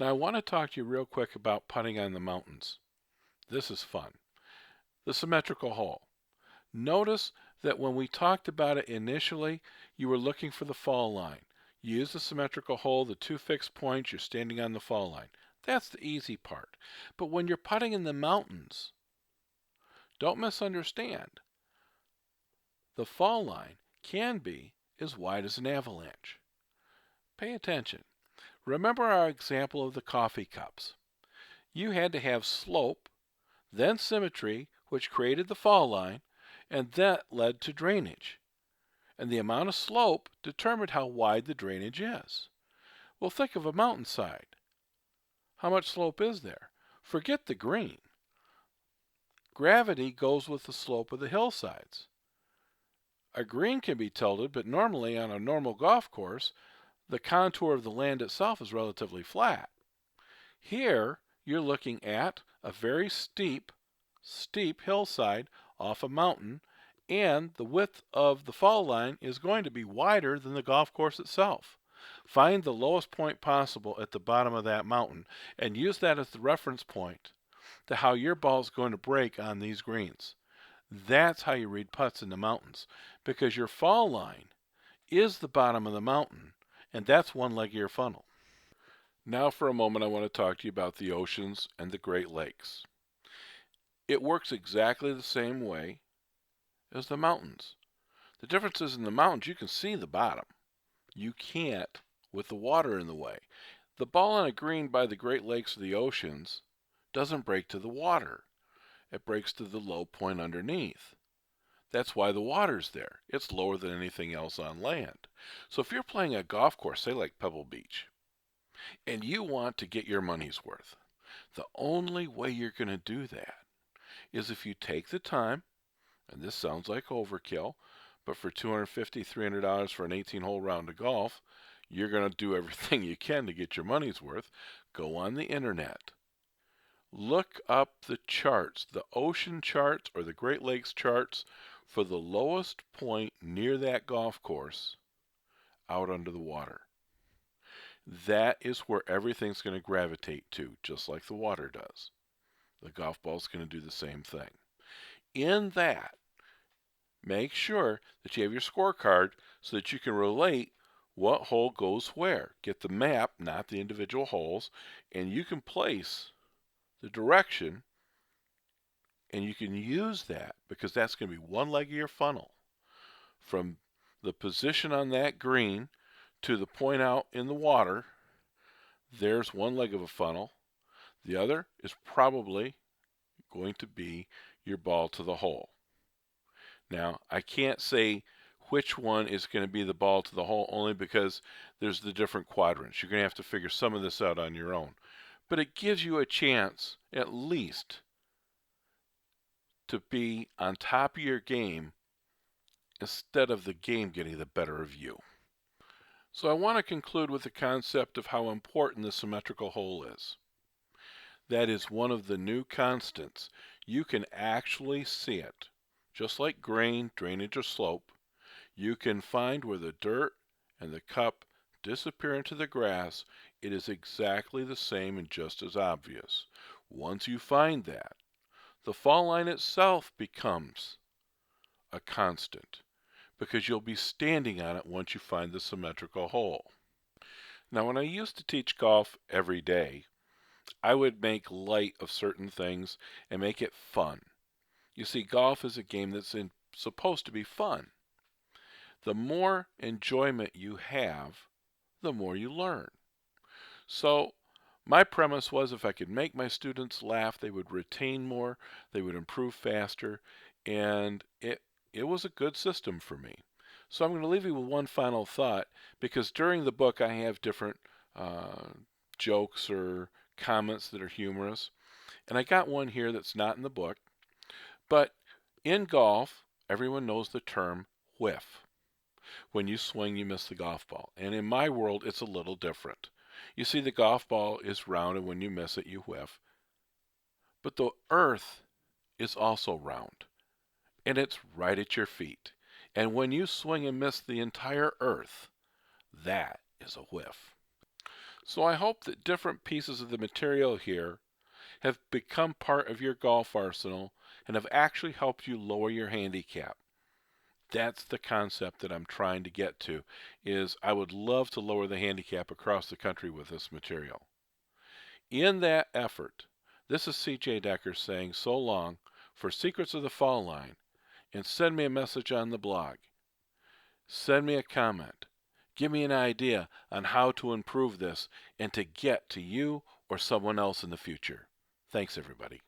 Now I want to talk to you real quick about putting on the mountains. This is fun. The symmetrical hole. Notice that when we talked about it initially, you were looking for the fall line. You use the symmetrical hole, the two fixed points, you're standing on the fall line. That's the easy part. But when you're putting in the mountains, don't misunderstand. The fall line can be as wide as an avalanche. Pay attention. Remember our example of the coffee cups. You had to have slope, then symmetry, which created the fall line, and that led to drainage. And the amount of slope determined how wide the drainage is. Well, think of a mountainside. How much slope is there? Forget the green. Gravity goes with the slope of the hillsides. A green can be tilted, but normally on a normal golf course, the contour of the land itself is relatively flat. Here, you're looking at a very steep hillside off a mountain, and the width of the fall line is going to be wider than the golf course itself. Find the lowest point possible at the bottom of that mountain and use that as the reference point to how your ball is going to break on these greens. That's how you read putts in the mountains, because your fall line is the bottom of the mountain, and that's one leg of your funnel. Now for a moment I want to talk to you about the oceans and the Great Lakes. It works exactly the same way as the mountains. The difference is in the mountains you can see the bottom. You can't with the water in the way. The ball on a green by the Great Lakes or the oceans doesn't break to the water. It breaks to the low point underneath. That's why the water's there. It's lower than anything else on land. So if you're playing a golf course, say like Pebble Beach, and you want to get your money's worth, the only way you're going to do that is if you take the time, and this sounds like overkill, but for $250, $300 for an 18-hole round of golf, you're going to do everything you can to get your money's worth. Go on the internet. Look up the charts, the ocean charts or the Great Lakes charts for the lowest point near that golf course out under the water. That is where everything's going to gravitate to, just like the water does. The golf ball's going to do the same thing. In that, make sure that you have your scorecard so that you can relate what hole goes where. Get the map, not the individual holes, and you can place the direction, and you can use that because that's going to be one leg of your funnel. From the position on that green to the point out in the water, there's one leg of a funnel. The other is probably going to be your ball to the hole. Now, I can't say which one is going to be the ball to the hole only because there's the different quadrants. You're going to have to figure some of this out on your own. But it gives you a chance, at least, to be on top of your game instead of the game getting the better of you. So I want to conclude with the concept of how important the symmetrical hole is. That is one of the new constants. You can actually see it. Just like grain, drainage, or slope, you can find where the dirt and the cup disappear into the grass. It is exactly the same and just as obvious. Once you find that, the fall line itself becomes a constant because you'll be standing on it once you find the symmetrical hole. Now, when I used to teach golf every day, I would make light of certain things and make it fun. You see, golf is a game that's supposed to be fun. The more enjoyment you have, the more you learn. So my premise was if I could make my students laugh, they would retain more, they would improve faster, and it was a good system for me. So I'm going to leave you with one final thought, because during the book I have different jokes or comments that are humorous. And I got one here that's not in the book, but in golf, everyone knows the term whiff. When you swing, you miss the golf ball. And in my world, it's a little different. You see, the golf ball is round, and when you miss it, you whiff. But the earth is also round, and it's right at your feet. And when you swing and miss the entire earth, that is a whiff. So I hope that different pieces of the material here have become part of your golf arsenal and have actually helped you lower your handicap. That's the concept that I'm trying to get to, is I would love to lower the handicap across the country with this material. In that effort, this is CJ Decker saying so long for Secrets of the Fall Line, and send me a message on the blog. Send me a comment. Give me an idea on how to improve this and to get to you or someone else in the future. Thanks, everybody.